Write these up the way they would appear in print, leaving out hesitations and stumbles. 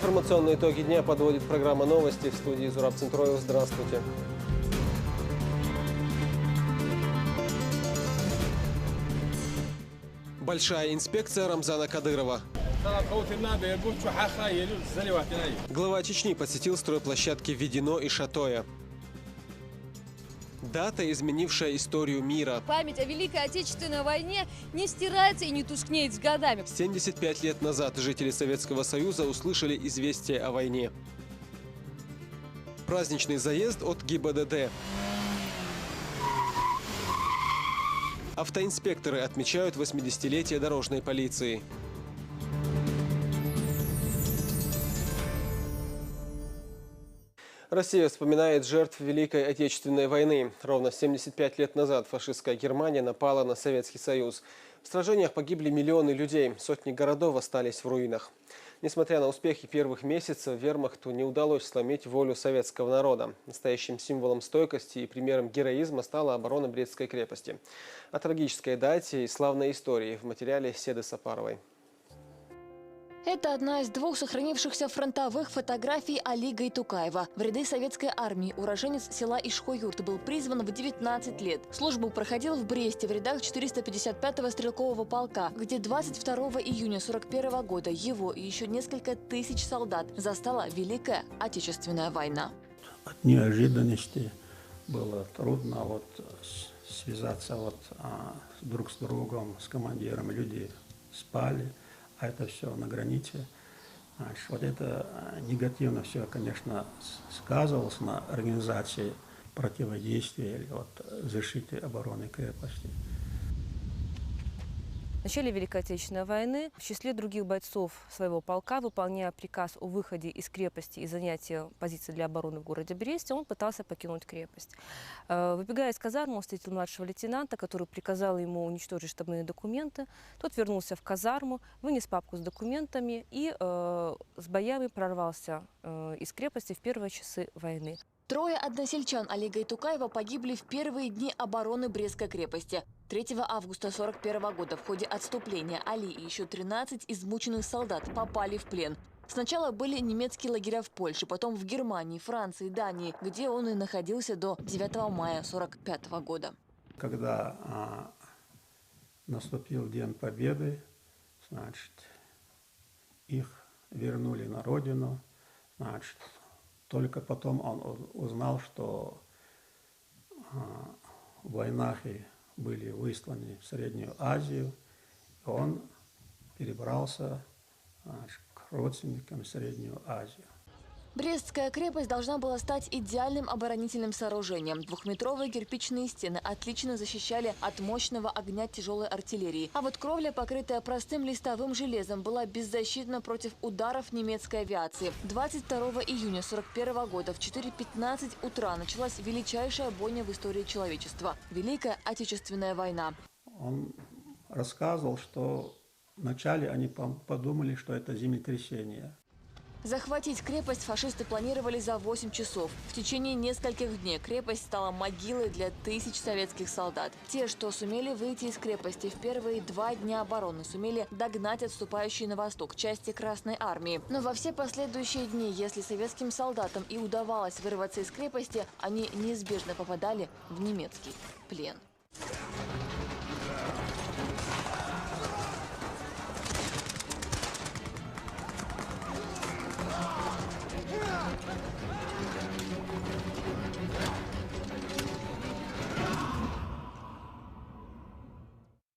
Информационные итоги дня подводит программа «Новости». В студии Зураб Центроев. Здравствуйте. Большая инспекция Рамзана Кадырова. Глава Чечни посетил стройплощадки Ведино и Шатоя. Дата, изменившая историю мира. Память о Великой Отечественной войне не стирается и не тускнеет с годами. 75 лет назад жители Советского Союза услышали известие о войне. Праздничный заезд от ГИБДД. Автоинспекторы отмечают 80-летие дорожной полиции. Россия вспоминает жертв Великой Отечественной войны. Ровно 75 лет назад фашистская Германия напала на Советский Союз. В сражениях погибли миллионы людей, сотни городов остались в руинах. Несмотря на успехи первых месяцев, вермахту не удалось сломить волю советского народа. Настоящим символом стойкости и примером героизма стала оборона Брестской крепости. О трагической дате и славной истории в материале Седы Сапаровой. Это одна из двух сохранившихся фронтовых фотографий Али Гайтукаева. В ряды советской армии уроженец села Ишхоюрт был призван в 19 лет. Службу проходил в Бресте в рядах 455-го стрелкового полка, где 22 июня 1941 года его и еще несколько тысяч солдат застала Великая Отечественная война. От неожиданности было трудно связаться друг с другом, с командиром. Люди спали. А это все на границе. Вот это негативно все, конечно, сказывалось на организации противодействия или защиты обороны крепости. В начале Великой Отечественной войны в числе других бойцов своего полка, выполняя приказ о выходе из крепости и занятии позиции для обороны в городе Бресте, он пытался покинуть крепость. Выбегая из казармы, он встретил младшего лейтенанта, который приказал ему уничтожить штабные документы. Тот вернулся в казарму, вынес папку с документами и с боями прорвался из крепости в первые часы войны. Трое односельчан Али Гайтукаева погибли в первые дни обороны Брестской крепости. 3 августа 1941 года в ходе отступления Али и еще 13 измученных солдат попали в плен. Сначала были немецкие лагеря в Польше, потом в Германии, Франции, Дании, где он и находился до 9 мая 1945 года. Когда наступил День Победы, их вернули на родину, только потом он узнал, что в войнах были высланы в Среднюю Азию, и он перебрался к родственникам в Среднюю Азию. Брестская крепость должна была стать идеальным оборонительным сооружением. Двухметровые кирпичные стены отлично защищали от мощного огня тяжелой артиллерии. А вот кровля, покрытая простым листовым железом, была беззащитна против ударов немецкой авиации. 22 июня 1941 года в 4:15 утра началась величайшая бойня в истории человечества – Великая Отечественная война. Он рассказывал, что вначале они подумали, что это землетрясение. Захватить крепость фашисты планировали за 8 часов. В течение нескольких дней крепость стала могилой для тысяч советских солдат. Те, что сумели выйти из крепости в первые 2 дня обороны, сумели догнать отступающие на восток части Красной армии. Но во все последующие дни, если советским солдатам и удавалось вырваться из крепости, они неизбежно попадали в немецкий плен.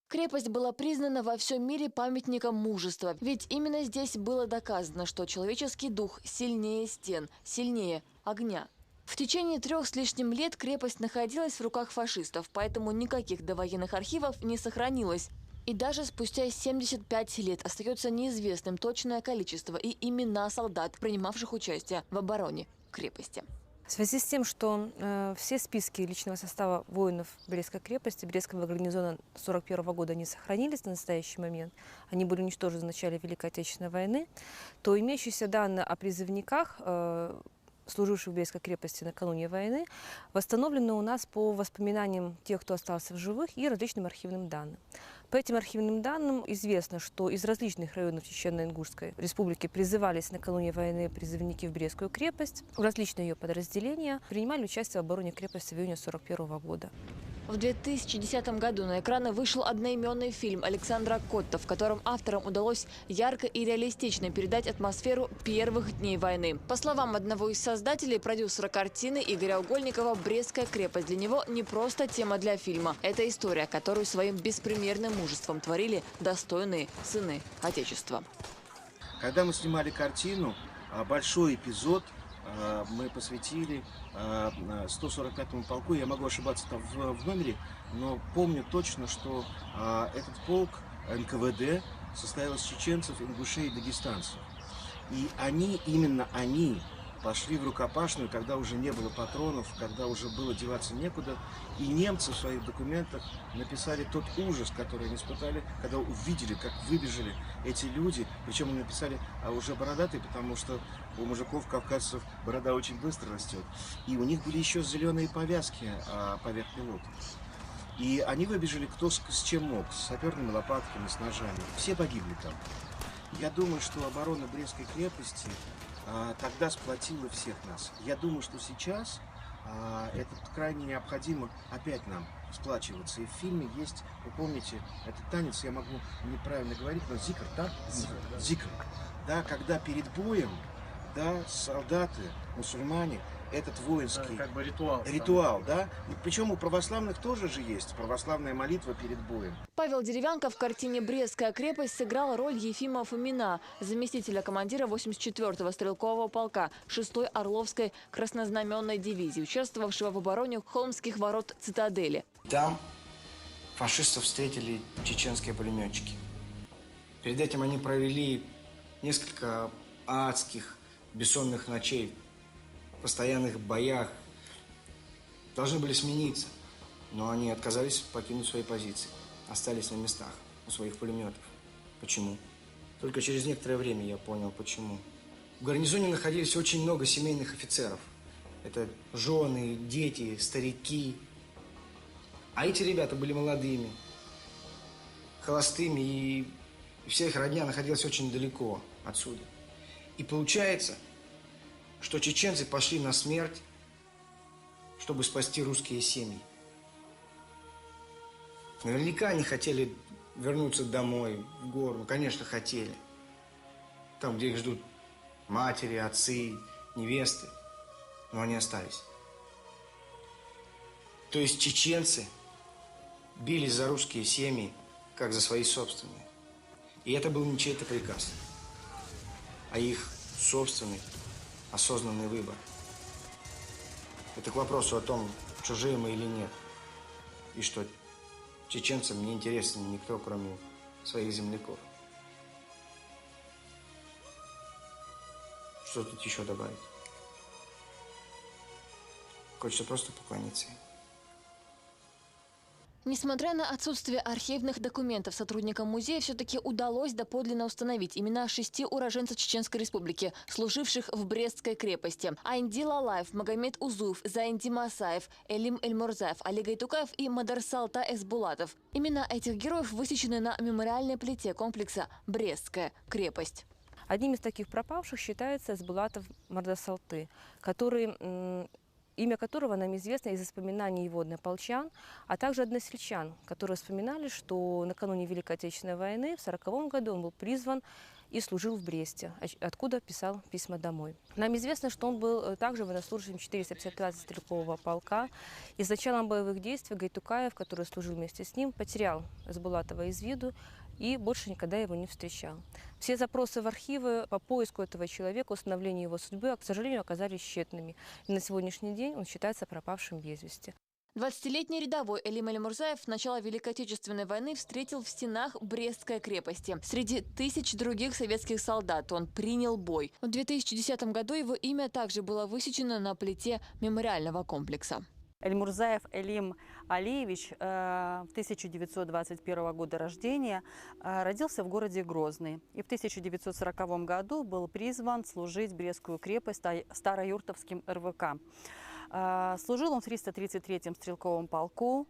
Крепость была признана во всем мире памятником мужества. Ведь именно здесь было доказано, что человеческий дух сильнее стен, сильнее огня. В течение 3 с лишним лет крепость находилась в руках фашистов, поэтому никаких довоенных архивов не сохранилось. И даже спустя 75 лет остается неизвестным точное количество и имена солдат, принимавших участие в обороне крепости. В связи с тем, что все списки личного состава воинов Брестской крепости, Брестского гарнизона 1941 года не сохранились на настоящий момент, они были уничтожены в начале Великой Отечественной войны, то имеющиеся данные о призывниках служивших в Брестской крепости накануне войны, восстановлены у нас по воспоминаниям тех, кто остался в живых, и различным архивным данным. По этим архивным данным известно, что из различных районов Чечено-Ингушской республики призывались накануне войны призывники в Брестскую крепость. Различные ее подразделения принимали участие в обороне крепости в июне 1941 года. В 2010 году на экраны вышел одноименный фильм Александра Котта, в котором авторам удалось ярко и реалистично передать атмосферу первых дней войны. По словам одного из создателей, продюсера картины Игоря Угольникова, Брестская крепость для него не просто тема для фильма. Это история, которую своим беспримерным мужеством творили достойные сыны Отечества. Когда мы снимали картину, большой эпизод мы посвятили 145-му полку. Я могу ошибаться там в номере, но помню точно, что этот полк НКВД состоял из чеченцев, ингушей и дагестанцев. И именно они пошли в рукопашную, когда уже не было патронов, когда уже было деваться некуда. И немцы в своих документах написали тот ужас, который они испытали, когда увидели, как выбежали эти люди. Причем они написали уже бородатые, потому что у мужиков, кавказцев, борода очень быстро растет. И у них были еще зеленые повязки поверх пилот. И они выбежали кто с чем мог, с саперными лопатками, с ножами. Все погибли там. Я думаю, что оборона Брестской крепости тогда сплотила всех нас. Я думаю, что сейчас это крайне необходимо опять нам сплачиваться. И в фильме есть, вы помните, этот танец, я могу неправильно говорить, но зикр, да? Зикр. Да, когда перед боем, да, солдаты, мусульмане, этот воинский как бы ритуал, да? Причем у православных тоже же есть православная молитва перед боем. Павел Деревянко в картине «Брестская крепость» сыграл роль Ефима Фомина, заместителя командира 84-го стрелкового полка 6-й Орловской краснознаменной дивизии, участвовавшего в обороне Холмских ворот цитадели. Там фашистов встретили чеченские пулеметчики. Перед этим они провели несколько адских, бессонных ночей, в постоянных боях. Должны были смениться, но они отказались покинуть свои позиции. Остались на местах у своих пулеметов. Почему? Только через некоторое время я понял, почему. В гарнизоне находились очень много семейных офицеров. Это жены, дети, старики. А эти ребята были молодыми, холостыми, и вся их родня находилась очень далеко отсюда. И получается, что чеченцы пошли на смерть, чтобы спасти русские семьи. Наверняка они хотели вернуться домой, в гору. Ну, конечно, хотели. Там, где их ждут матери, отцы, невесты. Но они остались. То есть чеченцы бились за русские семьи, как за свои собственные. И это был не чей-то приказ, а их собственный, осознанный выбор. Это к вопросу о том, чужие мы или нет. И что чеченцам не интересен никто, кроме своих земляков. Что тут еще добавить? Хочется просто поклониться им. Несмотря на отсутствие архивных документов, сотрудникам музея все-таки удалось доподлинно установить имена 6 уроженцев Чеченской республики, служивших в Брестской крепости. Айнди Лалаев, Магомед Узуев, Заинди Масаев, Элим Эльмурзаев, Али Гайтукаев и Мадарсалта Эсбулатов. Имена этих героев высечены на мемориальной плите комплекса «Брестская крепость». Одним из таких пропавших считается Эсбулатов Мардасалты, имя которого нам известно из воспоминаний его однополчан, а также односельчан, которые вспоминали, что накануне Великой Отечественной войны в 1940 году он был призван и служил в Бресте, откуда писал письма домой. Нам известно, что он был также военнослужащим 455-го стрелкового полка. И с началом боевых действий Гайтукаев, который служил вместе с ним, потерял Эсбулатова из виду и больше никогда его не встречал. Все запросы в архивы по поиску этого человека, установлению его судьбы, к сожалению, оказались тщетными. И на сегодняшний день он считается пропавшим без вести. 20-летний рядовой Элим Эльмурзаев в начало Великой Отечественной войны встретил в стенах Брестской крепости. Среди тысяч других советских солдат он принял бой. В 2010 году его имя также было высечено на плите мемориального комплекса. Эльмурзаев Элим Алиевич, 1921 года рождения, родился в городе Грозный. И в 1940 году был призван служить в Брестскую крепость Староюртовским РВК. Служил он в 333-м стрелковом полку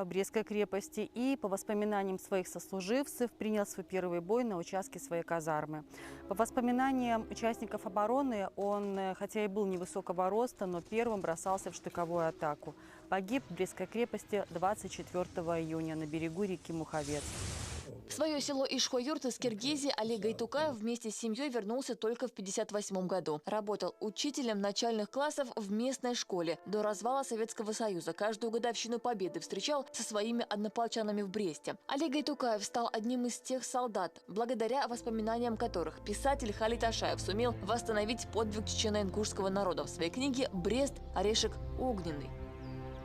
Брестской крепости и, по воспоминаниям своих сослуживцев, принял свой первый бой на участке своей казармы. По воспоминаниям участников обороны, он, хотя и был невысокого роста, но первым бросался в штыковую атаку. Погиб в Брестской крепости 24 июня на берегу реки Муховец. В свое село Ишхо-Юрт из Киргизии Олег Гайтукаев вместе с семьей вернулся только в 1958 году. Работал учителем начальных классов в местной школе. До развала Советского Союза каждую годовщину Победы встречал со своими однополчанами в Бресте. Олег Гайтукаев стал одним из тех солдат, благодаря воспоминаниям которых писатель Халид Ашаев сумел восстановить подвиг чечено-ингушского народа в своей книге «Брест. Орешек огненный».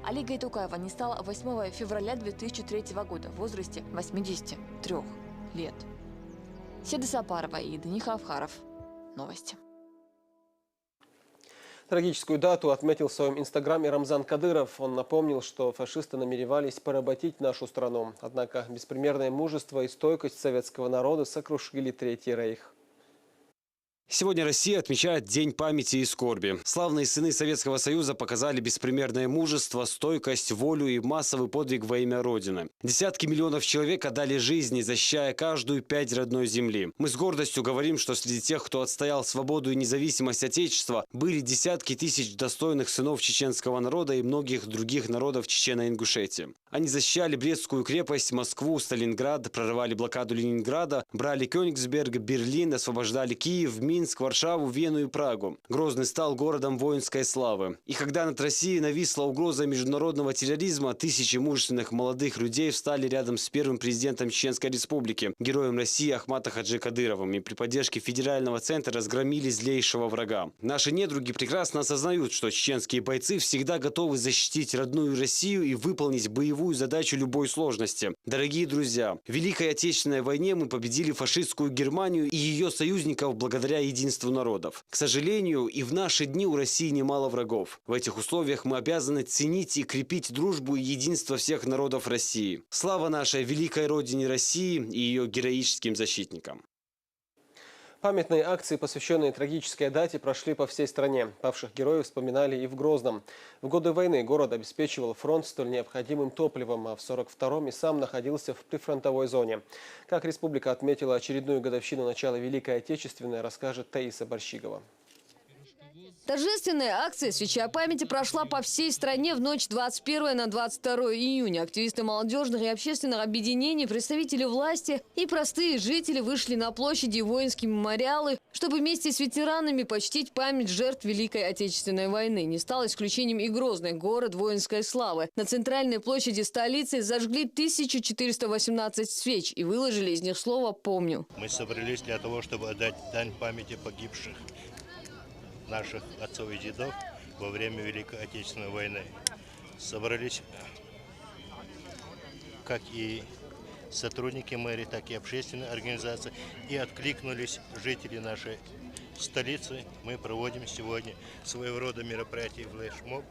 Олега Гайтукаева не стало 8 февраля 2003 года в возрасте 83 лет. Седа Сапарова и Даниил Авхаров. Новости. Трагическую дату отметил в своем инстаграме Рамзан Кадыров. Он напомнил, что фашисты намеревались поработить нашу страну. Однако беспримерное мужество и стойкость советского народа сокрушили Третий рейх. Сегодня Россия отмечает День памяти и скорби. Славные сыны Советского Союза показали беспримерное мужество, стойкость, волю и массовый подвиг во имя Родины. Десятки миллионов человек отдали жизни, защищая каждую пять родной земли. Мы с гордостью говорим, что среди тех, кто отстоял свободу и независимость Отечества, были десятки тысяч достойных сынов чеченского народа и многих других народов Чечено-Ингушетии. Они защищали Брестскую крепость, Москву, Сталинград, прорывали блокаду Ленинграда, брали Кёнигсберг, Берлин, освобождали Киев, Минск, Варшаву, Вену и Прагу. Грозный стал городом воинской славы. И когда над Россией нависла угроза международного терроризма, тысячи мужественных молодых людей встали рядом с первым президентом Чеченской Республики, героем России Ахматом Хаджи Кадыровым, и при поддержке федерального центра разгромили злейшего врага. Наши недруги прекрасно осознают, что чеченские бойцы всегда готовы защитить родную Россию и выполнить боевую задачу любой сложности. Дорогие друзья, в Великой Отечественной войне мы победили фашистскую Германию и ее союзников благодаря единству народов. К сожалению, и в наши дни у России немало врагов. В этих условиях мы обязаны ценить и крепить дружбу и единство всех народов России. Слава нашей великой родине России и ее героическим защитникам. Памятные акции, посвященные трагической дате, прошли по всей стране. Павших героев вспоминали и в Грозном. В годы войны город обеспечивал фронт столь необходимым топливом, а в 1942-м и сам находился в прифронтовой зоне. Как республика отметила очередную годовщину начала Великой Отечественной, расскажет Таиса Борщигова. Торжественная акция «Свеча памяти» прошла по всей стране в ночь 21 на 22 июня. Активисты молодежных и общественных объединений, представители власти и простые жители вышли на площади и воинские мемориалы, чтобы вместе с ветеранами почтить память жертв Великой Отечественной войны. Не стал исключением и Грозный, город воинской славы. На центральной площади столицы зажгли 1418 свеч и выложили из них слово «помню». Мы собрались для того, чтобы отдать дань памяти погибших наших отцов и дедов во время Великой Отечественной войны. Собрались как и сотрудники мэрии, так и общественные организации, и откликнулись жители нашей столицы. Мы проводим сегодня своего рода мероприятие флешмоб.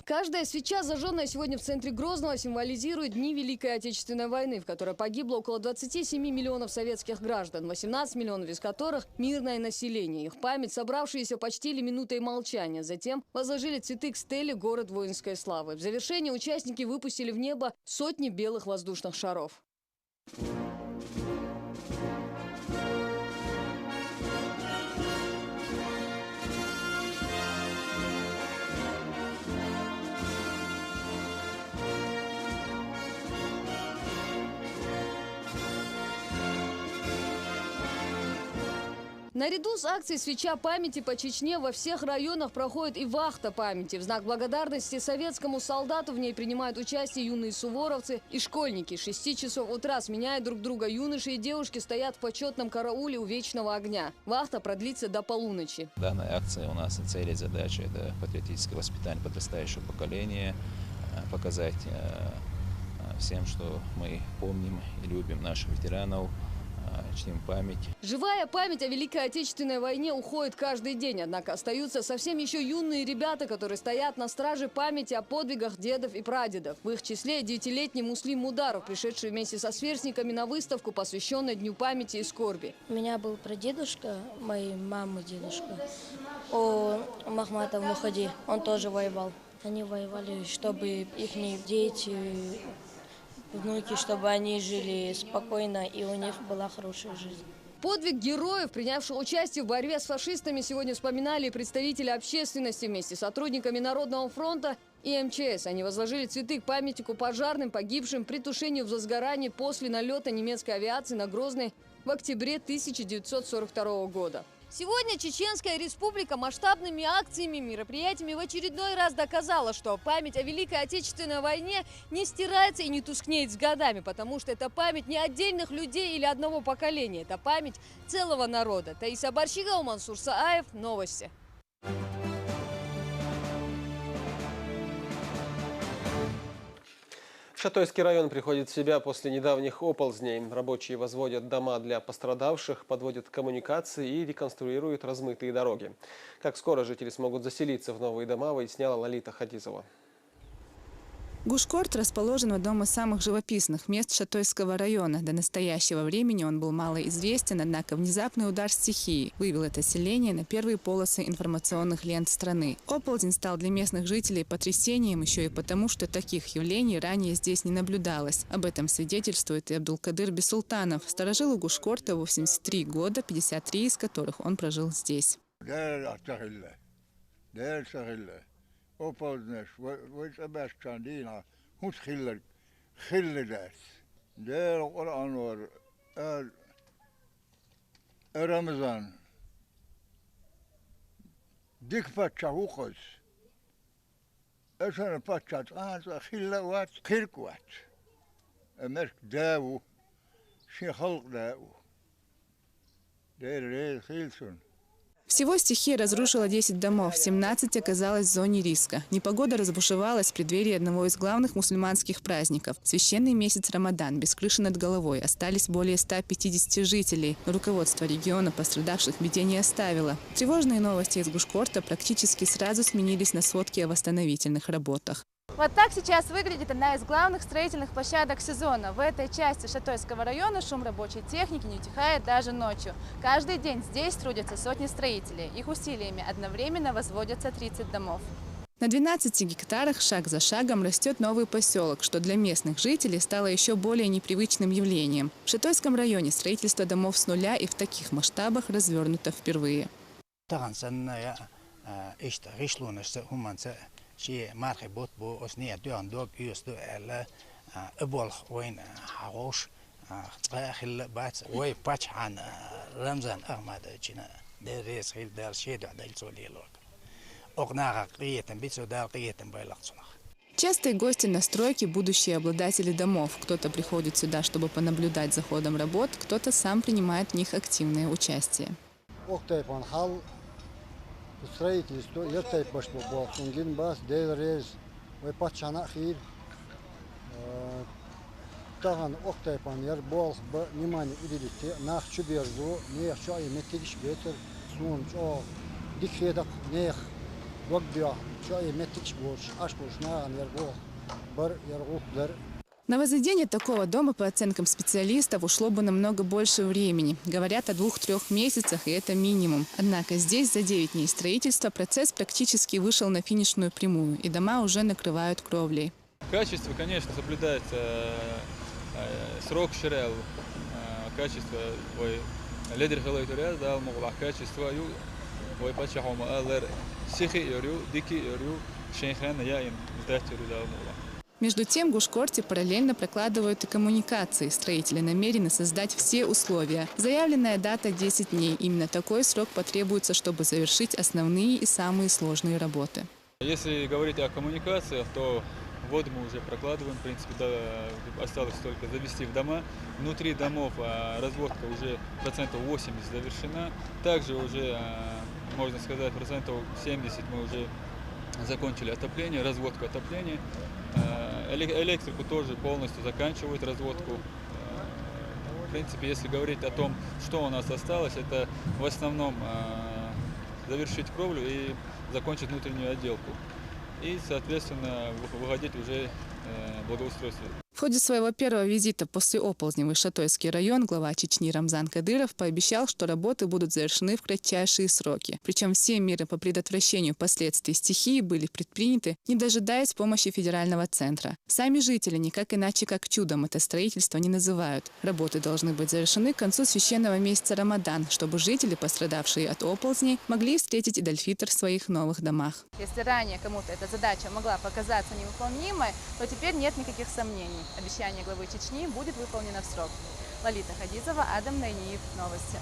Каждая свеча, зажженная сегодня в центре Грозного, символизирует дни Великой Отечественной войны, в которой погибло около 27 миллионов советских граждан, 18 миллионов из которых – мирное население. Их память собравшиеся почтили минутой молчания. Затем возложили цветы к стеле «Город воинской славы». В завершение участники выпустили в небо сотни белых воздушных шаров. Наряду с акцией «Свеча памяти» по Чечне во всех районах проходит и вахта памяти. В знак благодарности советскому солдату в ней принимают участие юные суворовцы и школьники. С 6 часов утра, сменяя друг друга, юноши и девушки стоят в почетном карауле у вечного огня. Вахта продлится до полуночи. Данная акция у нас цель и задача – это патриотическое воспитание подрастающего поколения, показать всем, что мы помним и любим наших ветеранов, чтим память. Живая память о Великой Отечественной войне уходит каждый день. Однако остаются совсем еще юные ребята, которые стоят на страже памяти о подвигах дедов и прадедов. В их числе 9-летний Муслим Мударов, пришедший вместе со сверстниками на выставку, посвященную Дню памяти и скорби. У меня был прадедушка, моей мамы дедушка, о Махматов Мухади. Он тоже воевал. Они воевали, чтобы их дети, внуки, чтобы они жили спокойно и у них была хорошая жизнь. Подвиг героев, принявших участие в борьбе с фашистами, сегодня вспоминали представители общественности вместе с сотрудниками Народного фронта и МЧС. Они возложили цветы к памятнику пожарным, погибшим при тушении в возгорании после налета немецкой авиации на Грозный в октябре 1942 года. Сегодня Чеченская Республика масштабными акциями, мероприятиями в очередной раз доказала, что память о Великой Отечественной войне не стирается и не тускнеет с годами, потому что это память не отдельных людей или одного поколения, это память целого народа. Таиса Барщигова, Мансур Сааев, новости. Шатойский район приходит в себя после недавних оползней. Рабочие возводят дома для пострадавших, подводят коммуникации и реконструируют размытые дороги. Как скоро жители смогут заселиться в новые дома, выясняла Лолита Хадизова. Гушкорт расположен в одном из самых живописных мест Шатойского района. До настоящего времени он был малоизвестен, однако внезапный удар стихии вывел это селение на первые полосы информационных лент страны. Оползень стал для местных жителей потрясением еще и потому, что таких явлений ранее здесь не наблюдалось. Об этом свидетельствует и Абдулкадыр Бесултанов, старожилу Гушкорта 83 года, 53 из которых он прожил здесь. Oppaldnes, wordt er best kan dienen, goed schilderd. Daar Koran wordt Ramazan. Dik patcha hoekes. Er zijn een patcha aan, schilderd, kirkwat. En merk dawo, schilk dawo. Daar is Hilson. Всего стихия разрушила 10 домов, 17 оказалось в зоне риска. Непогода разбушевалась в преддверии одного из главных мусульманских праздников. Священный месяц Рамадан, без крыши над головой. Остались более 150 жителей. Но руководство региона пострадавших в беде не оставило. Тревожные новости из Гушкорта практически сразу сменились на сводки о восстановительных работах. Вот так сейчас выглядит одна из главных строительных площадок сезона. В этой части Шатойского района шум рабочей техники не утихает даже ночью. Каждый день здесь трудятся сотни строителей. Их усилиями одновременно возводятся 30 домов. На 12 гектарах шаг за шагом растет новый поселок, что для местных жителей стало еще более непривычным явлением. В Шатойском районе строительство домов с нуля и в таких масштабах развернуто впервые. شيء مارخ بوت بو أسنية دوان دوب يوس دو إلا أبولخ وين حوش خل بات وين باتش عن رمزان أحمد جنا دريس خل دار شيء دو عدل سولي لوك أقناع قية بيتسو دار قية بايلقصناخ. Частые гости на стройке – будущие обладатели домов. Кто-то приходит сюда, чтобы понаблюдать за ходом работ, кто-то сам принимает в них активное участие. строительство, я так пошло, Сунгин бас, Дейлрез, вы патчана хир, таган октайпан яр бол, внимание уделите, нах чуберзу, нех чай метиш ветер, сун чо, дикхедак нех, вогбя, чай метиш борш, аш борш наган яр бол, бар яр гуфлер. На возведение такого дома, по оценкам специалистов, ушло бы намного больше времени. Говорят о 2-3 месяцах, и это минимум. Однако здесь за 9 дней строительства процесс практически вышел на финишную прямую, и дома уже накрывают кровлей. Качество, конечно, соблюдается. Срок ширел, качество, лидер халайтуряз дал могла качество, пачахома аллер сихи юрю, дики юрю, шейхан яин сдачеру дал могла. Между тем, в Гушкорте параллельно прокладывают и коммуникации. Строители намерены создать все условия. Заявленная дата – 10 дней. Именно такой срок потребуется, чтобы завершить основные и самые сложные работы. Если говорить о коммуникациях, то воду мы уже прокладываем. В принципе, осталось только завести в дома. Внутри домов разводка уже процентов 80 завершена. Также уже, можно сказать, процентов 70 мы уже закончили отопление, разводку отопления. Электрику тоже полностью заканчивают разводку. принципе, если говорить о том, что у нас осталось, это в основном завершить кровлю и закончить внутреннюю отделку. И, соответственно, выходить уже благоустройство. В ходе своего первого визита после оползней в Шатойский район глава Чечни Рамзан Кадыров пообещал, что работы будут завершены в кратчайшие сроки. Причем все меры по предотвращению последствий стихии были предприняты, не дожидаясь помощи федерального центра. Сами жители никак иначе, как чудом, это строительство не называют. Работы должны быть завершены к концу священного месяца Рамадан, чтобы жители, пострадавшие от оползней, могли встретить Идаль-Фитр в своих новых домах. Если ранее кому-то эта задача могла показаться невыполнимой, то теперь нет никаких сомнений. Обещание главы Чечни будет выполнено в срок. Лолита Хадизова, Адам Найниев. Новости.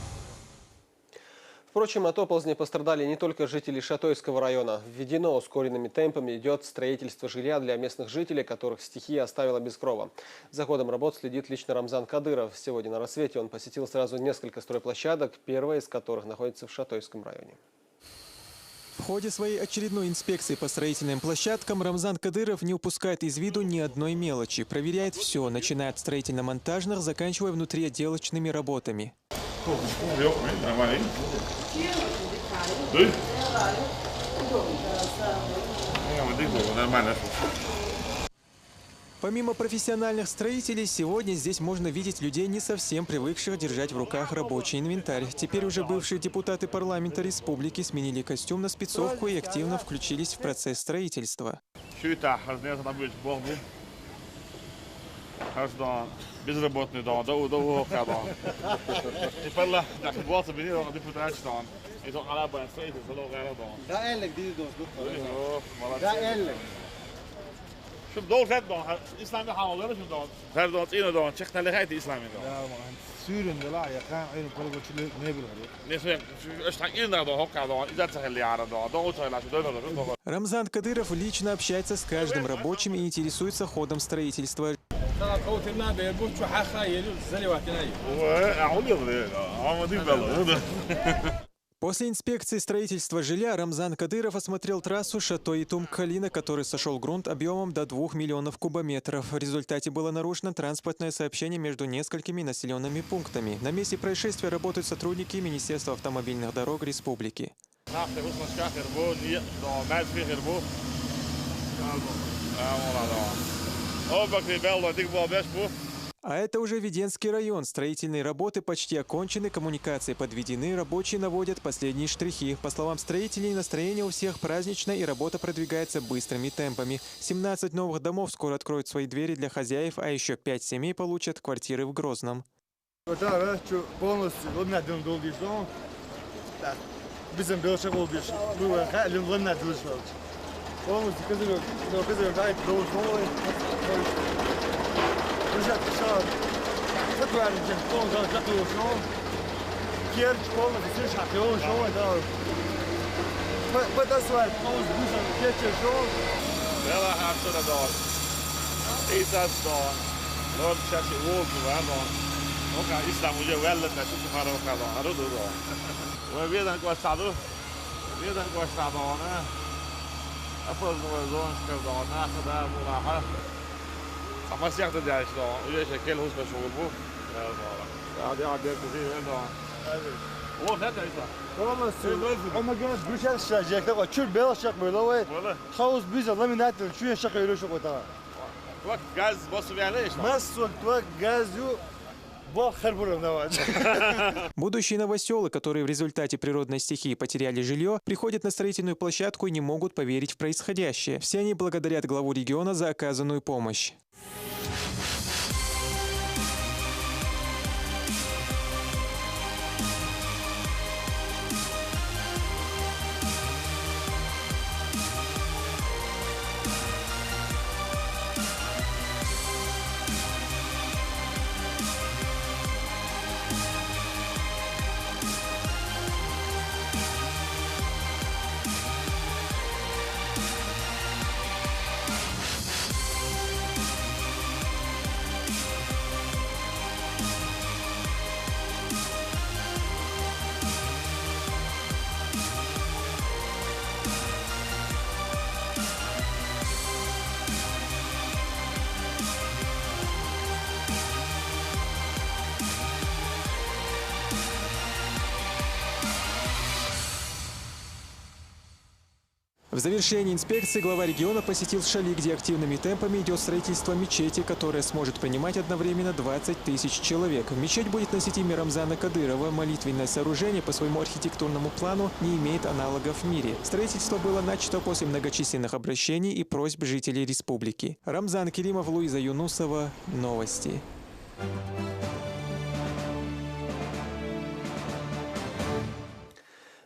Впрочем, от оползней пострадали не только жители Шатойского района. Введено ускоренными темпами идет строительство жилья для местных жителей, которых стихия оставила без крова. За ходом работ следит лично Рамзан Кадыров. Сегодня на рассвете он посетил сразу несколько стройплощадок, первая из которых находится в Шатойском районе. В ходе своей очередной инспекции по строительным площадкам Рамзан Кадыров не упускает из виду ни одной мелочи. Проверяет все, начиная от строительно-монтажных, заканчивая внутриотделочными работами. Помимо профессиональных строителей, сегодня здесь можно видеть людей, не совсем привыкших держать в руках рабочий инвентарь. Теперь уже бывшие депутаты парламента республики сменили костюм на спецовку и активно включились в процесс строительства. Безработный дом, شوف دول زاد دول إسلامي حاولنا شوف دول زاد دول إيه دول شيخنا اللي هاي إسلامي دول سوريا لا يا كان عين كل شيء نبي نسوي إيش تحكينا دول هكذا دول إذا تخلي على دول تخلي على دول. Рамзан Кадыров лично общается с каждым рабочим и интересуется ходом строительства. После инспекции строительства жилья Рамзан Кадыров осмотрел трассу Шатой-Тум-Кали, на которой сошел грунт объемом до 2 миллионов кубометров. В результате было нарушено транспортное сообщение между несколькими населенными пунктами. На месте происшествия работают сотрудники Министерства автомобильных дорог республики. А это уже Веденский район. Строительные работы почти окончены, коммуникации подведены, рабочие наводят последние штрихи. По словам строителей, настроение у всех праздничное и работа продвигается быстрыми темпами. 17 новых домов скоро откроют свои двери для хозяев, а еще 5 семей получат квартиры в Грозном. ما سياق تدعش دون ويش كل هوس بشغل بو عادي عادي كثير دون هو نتا إذا والله أما جالس بيش الشجاع تقول شو البيض شق بيضاوي خاوس بيز الله من ناتل شو يشق يلو شو قطع وقت غاز بص بيعليش مس وقت غاز يو Будущие новоселы, которые в результате природной стихии потеряли жилье, приходят на строительную площадку и не могут поверить в происходящее. Все они благодарят главу региона за оказанную помощь. В завершении инспекции глава региона посетил Шали, где активными темпами идет строительство мечети, которая сможет принимать одновременно 20 тысяч человек. Мечеть будет носить имя Рамзана Кадырова. Молитвенное сооружение по своему архитектурному плану не имеет аналогов в мире. Строительство было начато после многочисленных обращений и просьб жителей республики. Рамзан Керимов, Луиза Юнусова. Новости.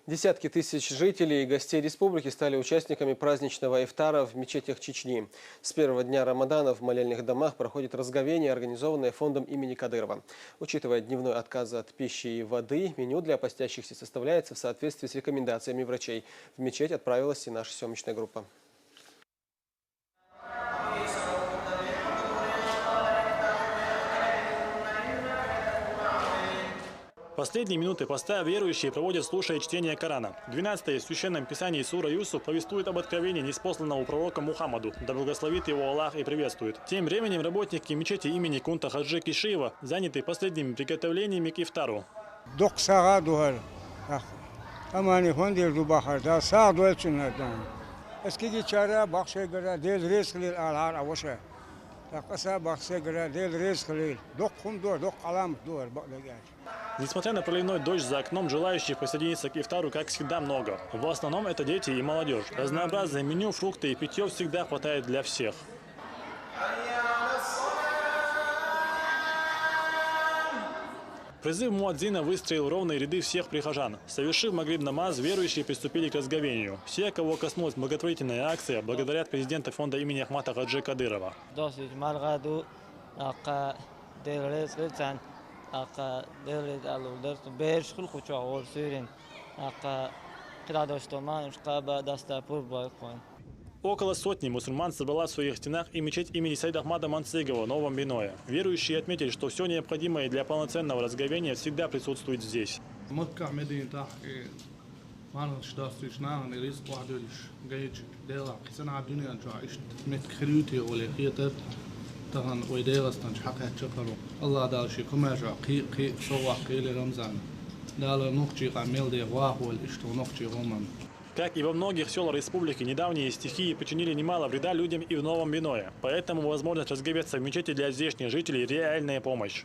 Десятки тысяч жителей и гостей республики стали участниками праздничного ифтара в мечетях Чечни. С первого дня Рамадана в молельных домах проходит разговение, организованное фондом имени Кадырова. Учитывая дневной отказ от пищи и воды, меню для постящихся составляется в соответствии с рекомендациями врачей. В мечеть отправилась и наша съемочная группа. Последние минуты поста верующие проводят, слушая чтение Корана. 12-е в Священном Писании сура Юсуф повествует об откровении неспосланного пророка Мухаммаду, да благословит его Аллах и приветствует. Тем временем работники мечети имени Кунта Хаджи Кишиева заняты последними приготовлениями к ифтару. Несмотря на проливной дождь за окном, желающих присоединиться к ифтару, как всегда, много. В основном это дети и молодежь. Разнообразное меню, фрукты и питье всегда хватает для всех. Призыв муадзина выстроил ровные ряды всех прихожан. Совершив магриб намаз, верующие приступили к разговению. Все, кого коснулась благотворительная акция, благодарят президента фонда имени Ахмата Хаджи Кадырова. Около сотни мусульман собрала в своих стенах и мечеть имени Саида Ахмада Мансыгова в Новом Биное. Верующие отметили, что все необходимое для полноценного разговения всегда присутствует здесь. Как и во многих селах республики, недавние стихии причинили немало вреда людям и в Новом Биное. Поэтому возможность разговеться в мечети для здешних жителей – реальная помощь.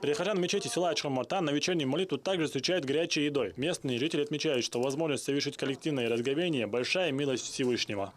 Прихожан мечети села Ачхамартан на вечернюю молитву также встречают горячей едой. Местные жители отмечают, что возможность совершить коллективное разговение – большая милость Всевышнего.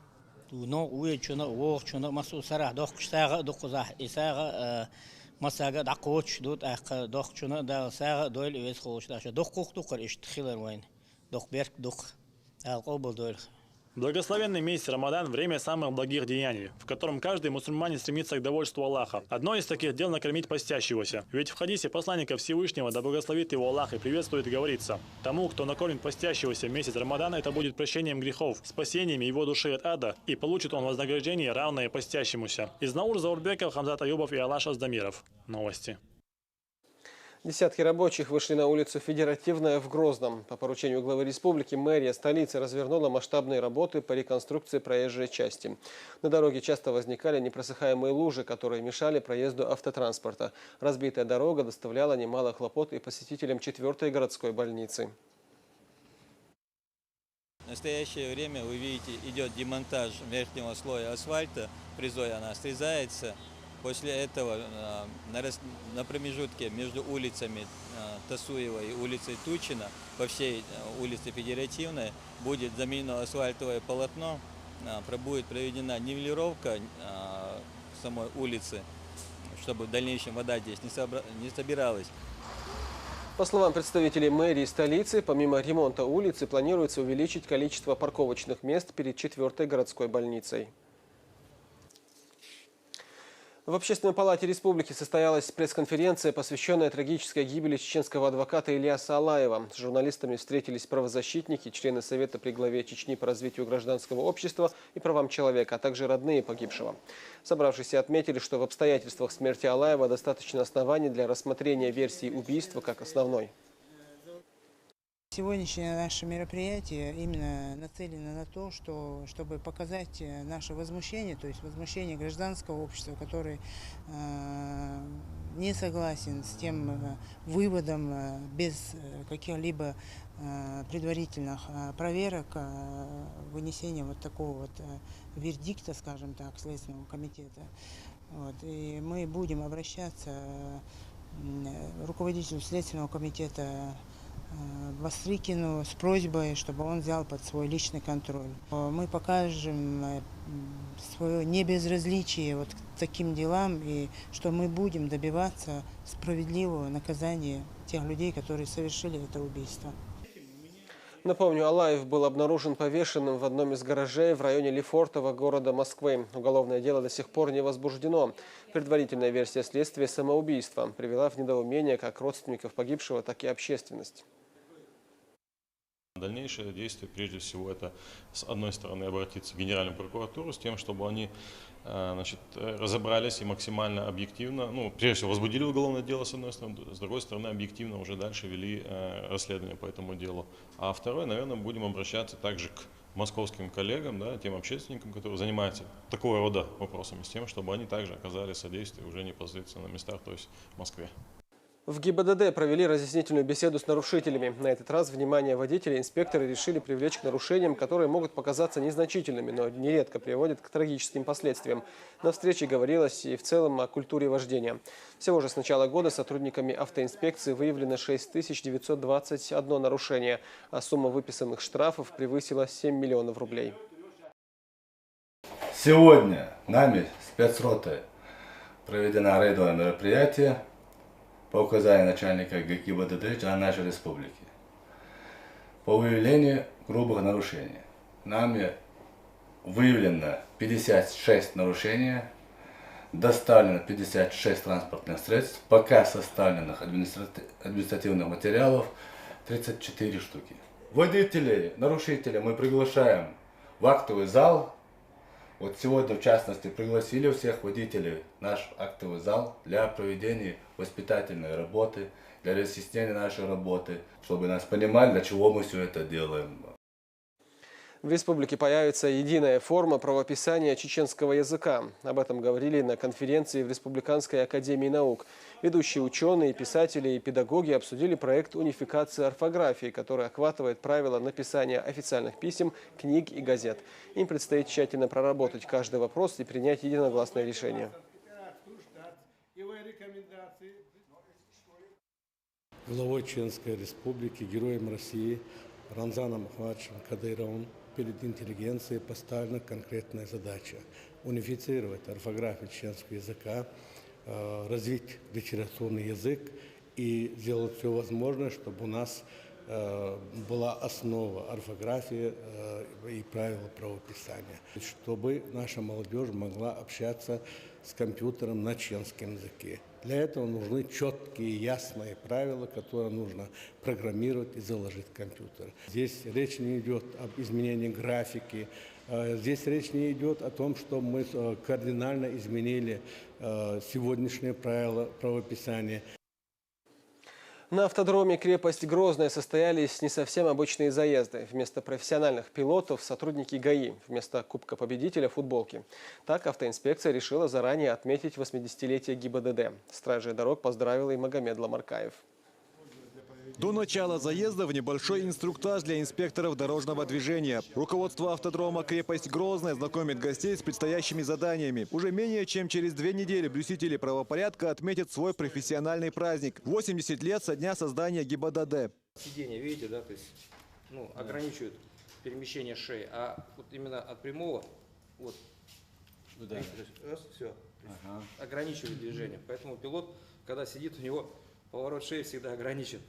Благословенный месяц Рамадан – время самых благих деяний, в котором каждый мусульманин стремится к довольству Аллаха. Одно из таких дел – накормить постящегося. Ведь в хадисе посланника Всевышнего, да благословит его Аллах и приветствует, говорится: тому, кто накормит постящегося в месяц Рамадана, это будет прощением грехов, спасением его души от ада, и получит он вознаграждение, равное постящемуся. Из Наур Заурбеков, Хамзат Аюбов и Алаш Аздамиров. Новости. Десятки рабочих вышли на улицу Федеративная в Грозном. По поручению главы республики мэрия столицы развернула масштабные работы по реконструкции проезжей части. На дороге часто возникали непросыхаемые лужи, которые мешали проезду автотранспорта. Разбитая дорога доставляла немало хлопот и посетителям 4-й городской больницы. В настоящее время, вы видите, идет демонтаж верхнего слоя асфальта. Призой она срезается. После этого на промежутке между улицами Тасуева и улицей Тучина, по всей улице Федеративной, будет заменено асфальтовое полотно, будет проведена нивелировка самой улицы, чтобы в дальнейшем вода здесь не собиралась. По словам представителей мэрии столицы, помимо ремонта улицы, планируется увеличить количество парковочных мест перед 4-й городской больницей. В Общественной палате республики состоялась пресс-конференция, посвященная трагической гибели чеченского адвоката Ильяса Алаева. С журналистами встретились правозащитники, члены Совета при главе Чечни по развитию гражданского общества и правам человека, а также родные погибшего. Собравшиеся отметили, что в обстоятельствах смерти Алаева достаточно оснований для рассмотрения версии убийства как основной. Сегодняшнее наше мероприятие именно нацелено на то, чтобы показать наше возмущение, то есть возмущение гражданского общества, который не согласен с тем выводом без каких-либо предварительных проверок, вынесения вот такого вот вердикта, скажем так, Следственного комитета. Вот. И мы будем обращаться к руководителю Следственного комитета Бастрыкину с просьбой, чтобы он взял под свой личный контроль. Мы покажем свое небезразличие вот к таким делам и что мы будем добиваться справедливого наказания тех людей, которые совершили это убийство. Напомню, Алаев был обнаружен повешенным в одном из гаражей в районе Лефортово города Москвы. Уголовное дело до сих пор не возбуждено. Предварительная версия следствия самоубийства привела в недоумение как родственников погибшего, так и общественность. Дальнейшее действие, прежде всего, это с одной стороны обратиться в Генеральную прокуратуру с тем, чтобы они разобрались и максимально объективно, прежде всего, возбудили уголовное дело с одной стороны, с другой стороны, объективно уже дальше вели расследование по этому делу. А второе, наверное, будем обращаться также к московским коллегам, тем общественникам, которые занимаются такого рода вопросами, с тем, чтобы они также оказали содействие уже непосредственно на местах, то есть в Москве. В ГИБДД провели разъяснительную беседу с нарушителями. На этот раз внимание водителей инспекторы решили привлечь к нарушениям, которые могут показаться незначительными, но нередко приводят к трагическим последствиям. На встрече говорилось и в целом о культуре вождения. Всего же с начала года сотрудниками автоинспекции выявлено 6921 нарушение, а сумма выписанных штрафов превысила 7 миллионов рублей. Сегодня нами спецроты проведено рейдовое мероприятие по указанию начальника ГИБДД нашей республики по выявлению грубых нарушений. Нами выявлено 56 нарушений, доставлено 56 транспортных средств, пока составленных административных материалов 34 штуки. Водителей, нарушителей мы приглашаем в актовый зал. Вот сегодня, в частности, пригласили всех водителей в наш актовый зал для проведения воспитательной работы, для разъяснения нашей работы, чтобы нас понимали, для чего мы все это делаем. В республике появится единая форма правописания чеченского языка. Об этом говорили на конференции в Республиканской академии наук. Ведущие ученые, писатели и педагоги обсудили проект унификации орфографии, который охватывает правила написания официальных писем, книг и газет. Им предстоит тщательно проработать каждый вопрос и принять единогласное решение. Главой Чеченской Республики, героем России Рамзаном Ахматовичем Кадыровым перед интеллигенцией поставлена конкретная задача – унифицировать орфографию чеченского языка, развить литературный язык и сделать все возможное, чтобы у нас была основа орфографии и правила правописания, чтобы наша молодежь могла общаться с компьютером на чеченском языке. Для этого нужны четкие, ясные правила, которые нужно программировать и заложить в компьютер. Здесь речь не идет об изменении графики, здесь речь не идет о том, что мы кардинально изменили сегодняшние правила правописания. На автодроме «Крепость Грозная» состоялись не совсем обычные заезды. Вместо профессиональных пилотов – сотрудники ГАИ, вместо Кубка Победителя – футболки. Так автоинспекция решила заранее отметить 80-летие ГИБДД. Стражей дорог поздравил и Магомед Ламаркаев. До начала заезда в небольшой инструктаж для инспекторов дорожного движения. Руководство автодрома «Крепость Грозная» знакомит гостей с предстоящими заданиями. Уже менее чем через 2 недели блюстители правопорядка отметят свой профессиональный праздник – 80 лет со дня создания ГИБДД. Сиденье, видите, да, то есть ограничивают перемещение шеи, а вот именно от прямого, вот, раз, все, ограничивает движение. Поэтому пилот, когда сидит, у него поворот шеи всегда ограничен.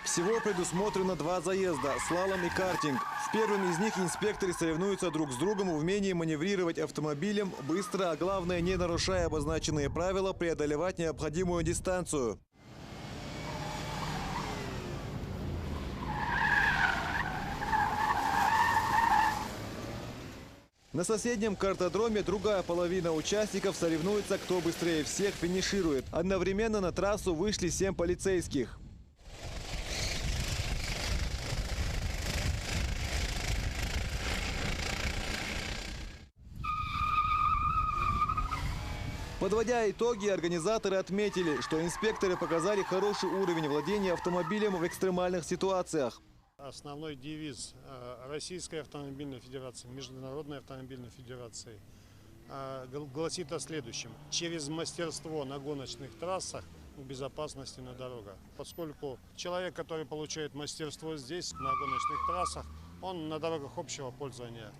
Всего предусмотрено 2 заезда – слалом и картинг. В первом из них инспекторы соревнуются друг с другом в умении маневрировать автомобилем быстро, а главное, не нарушая обозначенные правила, преодолевать необходимую дистанцию. На соседнем картодроме другая половина участников соревнуется, кто быстрее всех финиширует. Одновременно на трассу вышли 7 полицейских. Подводя итоги, организаторы отметили, что инспекторы показали хороший уровень владения автомобилем в экстремальных ситуациях. Основной девиз Российской автомобильной федерации, Международной автомобильной федерации гласит о следующем. Через мастерство на гоночных трассах к безопасности на дорогах. Поскольку человек, который получает мастерство здесь, на гоночных трассах, он на дорогах общего пользования,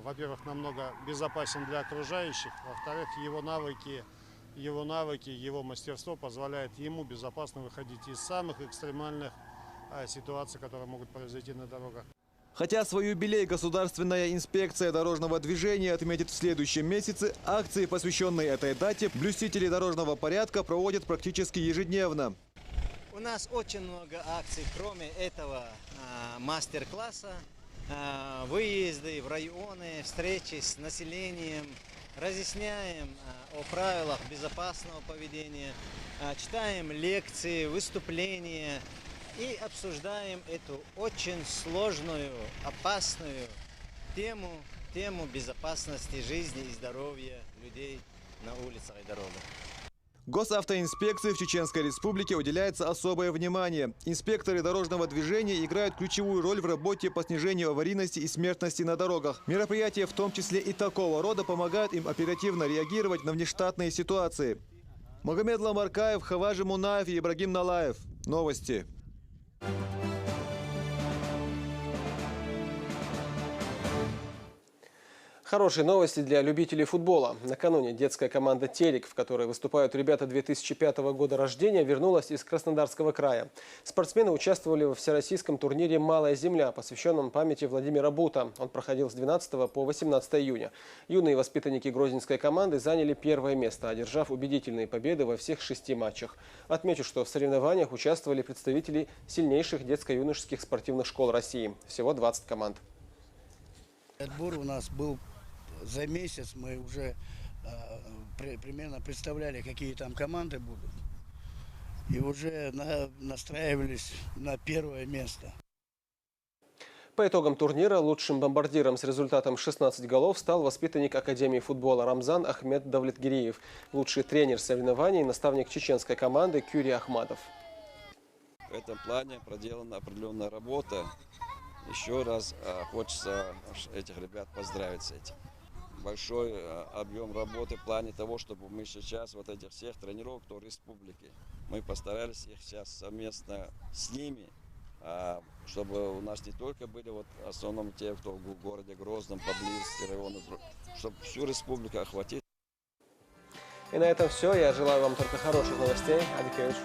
во-первых, намного безопасен для окружающих, во-вторых, его навыки, его мастерство позволяет ему безопасно выходить из самых экстремальных ситуаций, которые могут произойти на дорогах. Хотя свой юбилей Государственная инспекция дорожного движения отметит в следующем месяце, акции, посвященные этой дате, блюстители дорожного порядка проводят практически ежедневно. У нас очень много акций, кроме этого мастер-класса, выезды в районы, встречи с населением, разъясняем о правилах безопасного поведения, читаем лекции, выступления и обсуждаем эту очень сложную, опасную тему безопасности жизни и здоровья людей на улицах и дорогах. Госавтоинспекции в Чеченской Республике уделяется особое внимание. Инспекторы дорожного движения играют ключевую роль в работе по снижению аварийности и смертности на дорогах. Мероприятия, в том числе и такого рода, помогают им оперативно реагировать на внештатные ситуации. Магомед Ламаркаев, Хаважи Мунаев и Ибрагим Налаев. Новости. Хорошие новости для любителей футбола. Накануне детская команда «Терек», в которой выступают ребята 2005 года рождения, вернулась из Краснодарского края. Спортсмены участвовали во всероссийском турнире «Малая земля», посвященном памяти Владимира Бута. Он проходил с 12 по 18 июня. Юные воспитанники грозненской команды заняли первое место, одержав убедительные победы во всех 6 матчах. Отмечу, что в соревнованиях участвовали представители сильнейших детско-юношеских спортивных школ России. Всего 20 команд. Отбор у нас был за месяц, мы уже примерно представляли, какие там команды будут. И уже настраивались на первое место. По итогам турнира лучшим бомбардиром с результатом 16 голов стал воспитанник Академии футбола Рамзан Ахмед Давлетгириев. Лучший тренер соревнований – наставник чеченской команды Кюри Ахматов. В этом плане проделана определенная работа. Еще раз хочется этих ребят поздравить с этим. Большой объем работы в плане того, чтобы мы сейчас вот этих всех тренировок в республике, мы постарались их сейчас совместно с ними, чтобы у нас не только были вот в основном те, кто в городе Грозном, поблизости района, чтобы всю республику охватить. И на этом все. Я желаю вам только хороших новостей. Адикевич.